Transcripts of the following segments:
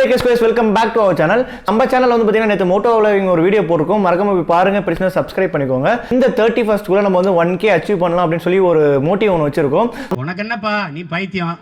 guys, welcome back to our channel. நம்ம சேனல்ல வந்து பாத்தீங்கன்னா நேத்து மோட்டோவ்லாகிங் ஒரு வீடியோ போட்டுருக்கோம். மறக்காம போய் பாருங்க, பிரச்சனை சப்ஸ்கிரைப் பண்ணிக்கோங்க. இந்த 31st குள்ள நம்ம வந்து 1k அச்சீவ் பண்ணலாம் அப்படினு சொல்லி ஒரு மோட்டிவ் ஒன்னு வச்சிருக்கோம். உனக்கு என்னப்பா நீ பைத்தியம்.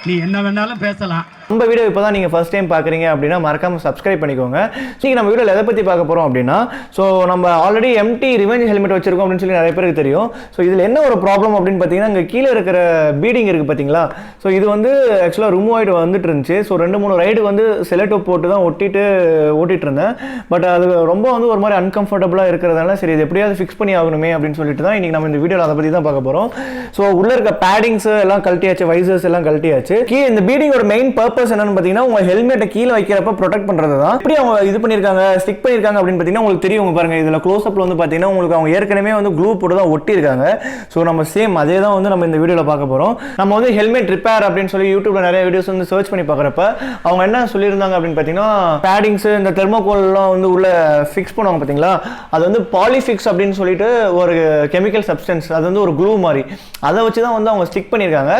நீ என்ன வேணாலும் பேசலாம். நம்ம வீடியோ இப்போதான் நீங்கள் ஃபர்ஸ்ட் டைம் பார்க்குறீங்க அப்படின்னா மறக்காமல் சப்ஸ்கிரைப் பண்ணிக்கோங்க. நீங்கள் நம்ம வீடியோவில் எதை பற்றி பார்க்க போகிறோம் அப்படின்னா, ஸோ நம்ம ஆல்ரெடி எம்டி ரிவெஞ்ச் ஹெல்மெட் வச்சிருக்கோம் அப்படின்னு சொல்லி நிறைய பேருக்கு தெரியும். ஸோ இதில் என்ன ஒரு ப்ராப்ளம் அப்படின்னு பார்த்தீங்கன்னா, இங்கே கீழே இருக்கிற பீடிங் இருக்குது பார்த்தீங்களா, ஸோ இது வந்து ஆக்சுவலாக ரிமூவ் ஆகிட்டு வந்துட்டு இருந்துச்சு. ஸோ 2-3 ரைடுக்கு வந்து செலக்டோ போட்டு தான் ஓட்டிகிட்டு இருந்தேன். பட் அது ரொம்ப வந்து ஒரு மாதிரி அன்கம்ஃபர்டபுளாக இருக்கிறதுனால சரி இது எப்படியாவது ஃபிக்ஸ் பண்ணி ஆகணுமே அப்படின்னு சொல்லிட்டு தான் இன்றைக்கி நம்ம இந்த வீடியோவில் அதை பற்றி தான் பார்க்க போகிறோம். ஸோ உள்ளே இருக்க பேடிங்ஸ் எல்லாம் கழட்டியாச்சு, வைசர்ஸ் எல்லாம் கழட்டியாச்சு. இந்த பீடிங்கோட மெயின் பர்பஸ் என்னன்னு பார்த்தீங்கன்னா, உங்க ஹெல்மெட்டை கீழே வைக்கிறப்ப ப்ரொடெக்ட் பண்றது தான். எப்படி அவங்க இது பண்ணிருக்காங்க, ஸ்டிக் பண்ணிருக்காங்க அப்படின்னு பார்த்தீங்கன்னா உங்களுக்கு தெரியும். உங்க பாருங்க, இதுல க்ளோஸ் அப்ல வந்து பார்த்தீங்கன்னா உங்களுக்கு அவங்க ஏற்கனவே வந்து க்ளூ போட்டு தான் ஒட்டி இருக்காங்க. ஸோ நம்ம சேம் அதே தான் வந்து நம்ம இந்த வீடியோவில் பார்க்க போறோம். நம்ம வந்து ஹெல்மெட் ரிப்பேர் அப்படின்னு சொல்லி யூடியூப்ல நிறைய வீடியோஸ் வந்து சர்ச் பண்ணி பார்க்குறப்ப அவங்க என்ன சொல்லியிருந்தாங்க அப்படின்னு பார்த்தீங்கன்னா, பேடிங்ஸ் இந்த தெர்மோகோல்லாம் வந்து உள்ள ஃபிக்ஸ் பண்ணுவாங்க பார்த்தீங்களா, அது வந்து பாலிஃபிக்ஸ் அப்படின்னு சொல்லிட்டு ஒரு கெமிக்கல் சப்ஸ்டன்ஸ், அது வந்து ஒரு க்ளூ மாதிரி, அதை வச்சு தான் வந்து அவங்க ஸ்டிக் பண்ணியிருக்காங்க.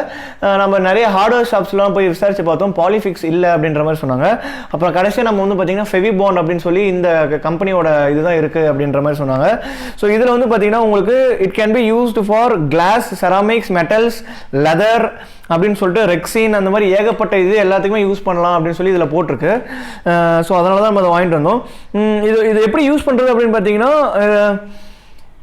நம்ம நிறைய ஹார்ட்வேர் ஷாப்ஸ்லாம் போய் விசாரிச்சு பார்த்தோம், பாலிஃபிக்ஸ் இல்லை அப்படின்ற மாதிரி சொன்னாங்க. அப்புறம் கடைசியாக நம்ம வந்து பார்த்தீங்கன்னா ஃபெவிபாண்ட் அப்படின்னு சொல்லி இந்த கம்பெனியோட இதுதான் இருக்குது அப்படின்ற மாதிரி சொன்னாங்க. ஸோ இதில் வந்து பார்த்தீங்கன்னா உங்களுக்கு it can be used for glass, ceramics, metals, leather அப்படின்னு சொல்லிட்டு ரெக்ஸின், அந்த மாதிரி ஏகப்பட்ட இது எல்லாத்துக்குமே யூஸ் பண்ணலாம் அப்படின்னு சொல்லி இதில் போட்டிருக்கு. ஸோ அதனால தான் நம்ம அதை வாங்கிட்டு வந்தோம். இது எப்படி யூஸ் பண்ணுறது அப்படின்னு பார்த்தீங்கன்னா,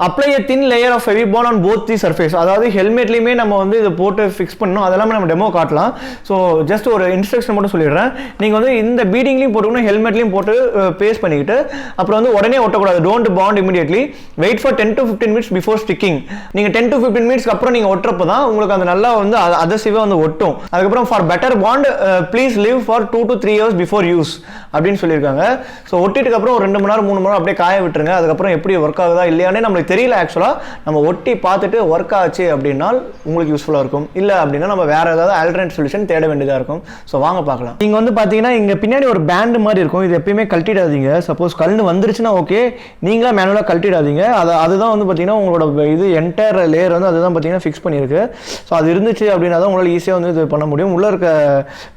apply a thin layer of Fevibond on both the surface. அதாவது ஹெல்மெட்லையுமே நம்ம வந்து இதை போட்டு ஃபிக்ஸ் பண்ணணும். அதெல்லாமே நம்ம டெமோ காட்டலாம். ஸோ ஜஸ்ட் ஒரு இன்ஸ்ட்ரக்ஷன் மட்டும் சொல்லிடுறேன். நீங்கள் வந்து இந்த பீடிங்லையும் போட்டுக்கணும், ஹெல்மெட்லையும் போட்டு பேஸ்ட் பண்ணிக்கிட்டு அப்புறம் வந்து உடனே ஒட்டக்கூடாது. Don't bond immediately, wait for 10 to 15 minutes before sticking. நீங்கள் 10 to 15 minutes அப்புறம் நீங்கள் ஒட்டுறப்ப தான் உங்களுக்கு அந்த நல்லா வந்து அதசிவாக வந்து ஒட்டும். அதுக்கப்புறம் for better bond please live for 2 to 3 years before use அப்படின்னு சொல்லியிருக்காங்க. ஸோ ஒட்டிட்டுக்கு அப்புறம் ஒரு 2 மணி நேரம் 3 மணி நேரம் அப்படியே காய விட்டுருங்க. அதுக்கப்புறம் எப்படி ஒர்க் ஆகுதா இல்லையானே நம்மளுக்கு தெரியல. ஆக்சுவலாக நம்ம ஒட்டி பார்த்துட்டு ஒர்க் ஆச்சு அப்படின்னா உங்களுக்கு யூஸ்ஃபுல்லாக இருக்கும். இல்லை அப்படின்னா நம்ம வேற ஏதாவது ஆல்டர்னேட் சொல்யூஷன் தேட வேண்டியதாக இருக்கும். ஸோ வாங்க பார்க்கலாம். நீங்கள் வந்து பார்த்தீங்கன்னா இங்கே பின்னாடி ஒரு பேண்டு மாதிரி இருக்கும். இது எப்பயுமே கழட்டிடாதீங்க. சப்போஸ் கல்னு வந்துருச்சுன்னா ஓகே, நீங்களா மேனுவலாக கழட்டிடாதீங்க. அதுதான் வந்து பார்த்தீங்கன்னா உங்களோட இது என்டையர் லேயர் வந்து அதுதான் பார்த்தீங்கன்னா ஃபிக்ஸ் பண்ணியிருக்கு. ஸோ அது இருந்துச்சு அப்படின்னா தான் உங்களால் ஈஸியாக வந்து இது பண்ண முடியும். உள்ளே இருக்க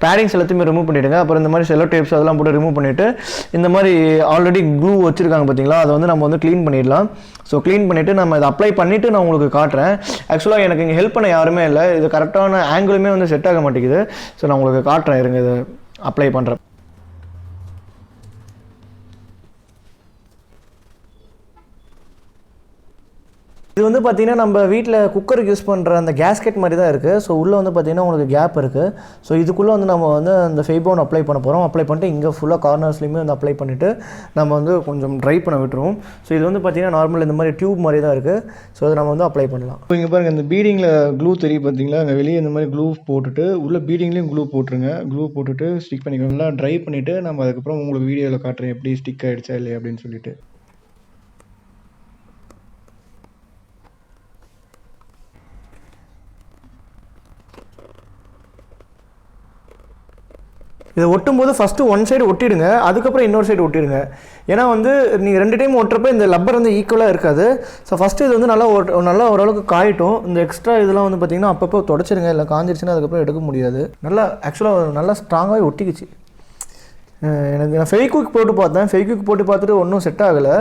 பேடிங்ஸ் எல்லாத்தையுமே ரிமூவ் பண்ணிவிடுங்க. அப்புறம் இந்த மாதிரி செல்லோ டேப்ஸ் அதெல்லாம் போட்டு ரிமூவ் பண்ணிவிட்டு இந்த மாதிரி ஆல்ரெடி க்ளூ வச்சுருக்காங்க பார்த்தீங்களா, அதை வந்து நம்ம வந்து க்ளீன் பண்ணிடலாம். ஸோ க்ளீன் பண்ணிவிட்டு நம்ம இதை அப்ளை பண்ணிவிட்டு நான் உங்களுக்கு காட்டுறேன். ஆக்சுவலாக எனக்கு இங்கே ஹெல்ப் பண்ண யாருமே இல்லை. இது கரெக்டான ஆங்கிளுமே வந்து செட் ஆக மாட்டேங்குது. ஸோ நான் உங்களுக்கு காட்டுறேன், இருங்க இதை அப்ளை பண்ணுறேன். இது வந்து பார்த்தீங்கன்னா நம்ம வீட்டில் குக்கருக்கு யூஸ் பண்ணுற அந்த கேஸ்கெட் மாதிரி தான் இருக்குது. ஸோ உள்ளே வந்து பார்த்தீங்கன்னா உங்களுக்கு கேப் இருக்குது. ஸோ இதுக்குள்ளே வந்து நம்ம வந்து அந்த ஃபெவிபாண்ட் அப்ளை பண்ண போகிறோம். அப்ளை பண்ணிட்டு இங்கே ஃபுல்லாக கார்னர்ஸ்லையுமே வந்து அப்ளை பண்ணிவிட்டு நம்ம வந்து கொஞ்சம் ட்ரை பண்ண விட்டுருவோம். ஸோ இது வந்து பார்த்தீங்கன்னா நார்மல் இந்த மாதிரி டியூப் மாதிரி தான் இருக்குது. ஸோ அதை நம்ம வந்து அப்ளை பண்ணலாம். இப்போ இங்கே பாருங்கள், இந்த பீடிங்கில் க்ளூ தெரியும் பார்த்தீங்களா, அங்கே வெளியே இந்த மாதிரி க்ளூ போட்டுட்டு உள்ள பீடிங்லேயும் க்ளூ போட்டுருங்க. க்ளூ போட்டுட்டு ஸ்டிக் பண்ணிக்கணும். நல்லா ட்ரை பண்ணிவிட்டு நம்ம அதுக்கப்புறம் உங்களுக்கு வீடியோவில் காட்டுறேன் எப்படி ஸ்டிக் ஆகிடுச்சா இல்லையா அப்படின்னு சொல்லிட்டு. இதை ஒட்டும்போது ஃபஸ்ட்டு ஒன் சைடு ஒட்டிடுங்க, அதுக்கப்புறம் இன்னொரு சைடு ஒட்டிடுங்க. ஏன்னா வந்து நீங்கள் 2 டைம் ஒட்டுறப்ப இந்த லப்பர் வந்து ஈக்குவலாக இருக்காது. ஸோ ஃபஸ்ட்டு இது வந்து நல்லா ஓரளவுக்கு காயட்டும். இந்த எக்ஸ்ட்ரா இதெல்லாம் வந்து பார்த்திங்கன்னா அப்பப்போ தொடச்சிருங்க, இல்லை காஞ்சிருச்சுன்னா அதுக்கப்புறம் எடுக்க முடியாது. நல்லா ஆக்சுவலாக நல்லா ஸ்ட்ராங்காகவே ஒட்டிக்குச்சு. எனக்கு நான் ஃபெவிக்விக் போட்டு பார்த்தேன். ஃபெவிக்விக் போட்டு பார்த்துட்டு ஒன்றும் செட் ஆகலை.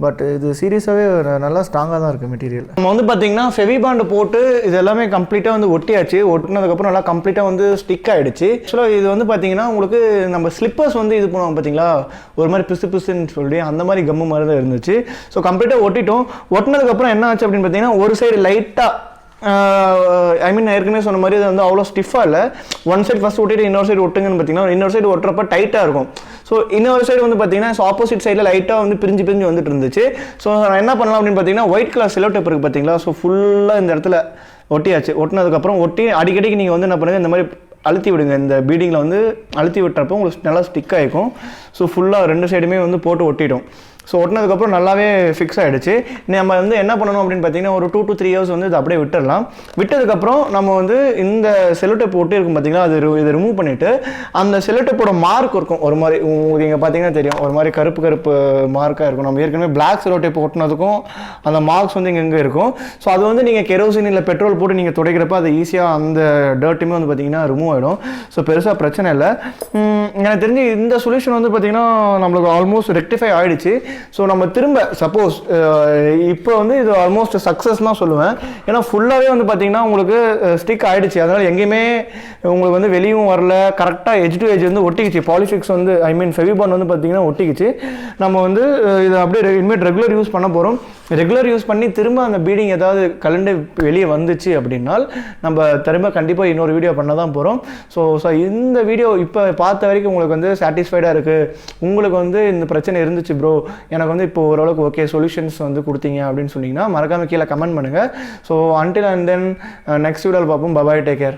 பட் இது சீரியஸாகவே நல்லா ஸ்ட்ராங்காக தான் இருக்குது மெட்டீரியல். நம்ம வந்து பார்த்தீங்கன்னா ஃபெவிபாண்டு போட்டு இது எல்லாமே கம்ப்ளீட்டாக வந்து ஒட்டியாச்சு. ஒட்டினதுக்கப்புறம் நல்லா கம்ப்ளீட்டாக வந்து ஸ்டிக் ஆகிடுச்சு. ஆக்சுவலாக இது வந்து பார்த்தீங்கன்னா உங்களுக்கு நம்ம ஸ்லிப்பர்ஸ் வந்து இது பண்ணுவாங்க பார்த்தீங்களா, ஒரு மாதிரி பிசுன்னு சொல்லி அந்த மாதிரி கம்மு மாதிரி தான் இருந்துச்சு. ஸோ கம்ப்ளீட்டாக ஒட்டிட்டோம். ஒட்டினதுக்கப்புறம் என்ன ஆச்சு அப்படின்னு பார்த்தீங்கன்னா, ஒரு சைடு லைட்டாக ஐ மீன் நான் ஏற்கனவே சொன்ன மாதிரி அது வந்து அவ்வளோ ஸ்டிஃபாக இல்லை. ஒன் சைடு ஃபஸ்ட் ஒட்டிட்டு இன்னொரு சைடு ஒட்டுங்கன்னு பார்த்தீங்கன்னா, இன்னொரு சைடு ஒட்டுறப்ப டைட்டாக இருக்கும். ஸோ இன்னொரு சைடு வந்து பார்த்தீங்கன்னா ஆப்போசிட் சைடில் லைட்டாக வந்து பிரிஞ்சு வந்துட்டு இருந்துச்சு. ஸோ நான் என்ன பண்ணலாம் அப்படின்னு பார்த்தீங்கன்னா, ஒயிட் கலர் செல்லோ டேப் இருக்குது பார்த்தீங்களா, ஸோ ஃபுல்லாக இந்த இடத்துல ஒட்டியாச்சு. ஒட்டினதுக்கப்புறம் அடிக்கடிக்கு நீங்கள் வந்து என்ன பண்ணுங்கள், இந்த மாதிரி அழுத்தி விடுங்க. இந்த பீடிங்கில் வந்து அழுத்தி விட்டுறப்போ உங்களுக்கு நல்லா ஸ்டிக் ஆகிக்கும். ஸோ ஃபுல்லாக 2 சைடுமே வந்து போட்டு ஒட்டிடும். ஸோ ஒட்டினதுக்கப்புறம் நல்லாவே ஃபிக்ஸ் ஆகிடுச்சு. நம்ம வந்து என்ன பண்ணணும் அப்படின்னு பார்த்தீங்கன்னா ஒரு 2 to 3 இயர்ஸ் வந்து இது அப்படியே விட்டுடலாம். விட்டதுக்கப்புறம் நம்ம வந்து இந்த செலோடேப் ஒட்டி இருக்கும் பார்த்தீங்களா, இதை ரிமூவ் பண்ணிவிட்டு அந்த செலோடேப்போட மார்க் இருக்கும் ஒரு மாதிரி, உங்களுக்கு இங்கே பார்த்தீங்கன்னா தெரியும் ஒரு மாதிரி கருப்பு மார்க்காக இருக்கும். நம்ம ஏற்கனவே பிளாக் செலோடேப் ஒட்டினதுக்கும் அந்த மார்க்ஸ் வந்து இங்கே இருக்கும். ஸோ அது வந்து நீங்கள் கெரோசின் இல்லை பெட்ரோல் போட்டு நீங்கள் துடைக்கிறப்ப அது ஈஸியாக அந்த டர்ட்டுமே வந்து பார்த்தீங்கன்னா ரிமூவ் ஆகிடும். ஸோ பெருசாக பிரச்சனை இல்லை. எனக்கு தெரிஞ்சு இந்த சொல்யூஷன் வந்து பார்த்தீங்கன்னா நம்மளுக்கு ஆல்மோஸ்ட் ரெக்டிஃபை ஆகிடுச்சு. ஸோ நம்ம திரும்ப சப்போஸ் இப்போ வந்து இது ஆல்மோஸ்ட் சக்ஸஸ் தான் சொல்லுவேன். ஏன்னா ஃபுல்லாகவே வந்து பார்த்தீங்கன்னா உங்களுக்கு ஸ்டிக் ஆகிடுச்சு. அதனால் எங்கேயுமே உங்களுக்கு வந்து வெளியும் வரல, கரெக்டாக எஜ் டு எஜ் வந்து ஒட்டிக்கிச்சு. பாலிஃபிக்ஸ் வந்து ஃபெவிபாண்ட் வந்து பார்த்தீங்கன்னா ஒட்டிக்கிச்சு. நம்ம வந்து இதை அப்படியே இனிமேல் ரெகுலர் யூஸ் பண்ண போகிறோம். ரெகுலர் யூஸ் பண்ணி திரும்ப அந்த பீடிங் ஏதாவது கலண்டு வெளியே வந்துச்சு அப்படின்னால் நம்ம திரும்ப கண்டிப்பாக இன்னொரு வீடியோ பண்ண தான் போகிறோம். ஸோ இந்த வீடியோ இப்போ பார்த்த வரைக்கும் உங்களுக்கு வந்து சாட்டிஸ்ஃபைடாக இருக்குது, உங்களுக்கு வந்து இந்த பிரச்சனை இருந்துச்சு ப்ரோ, எனக்கு வந்து இப்போ ஓரளவுக்கு ஓகே சொல்யூஷன்ஸ் வந்து கொடுத்தீங்க அப்படின்னு சொன்னீங்கன்னா மறக்காமல் கீழே கமெண்ட் பண்ணுங்கள். So until and then next வீடியோவில் பார்ப்போம். Bye, take care.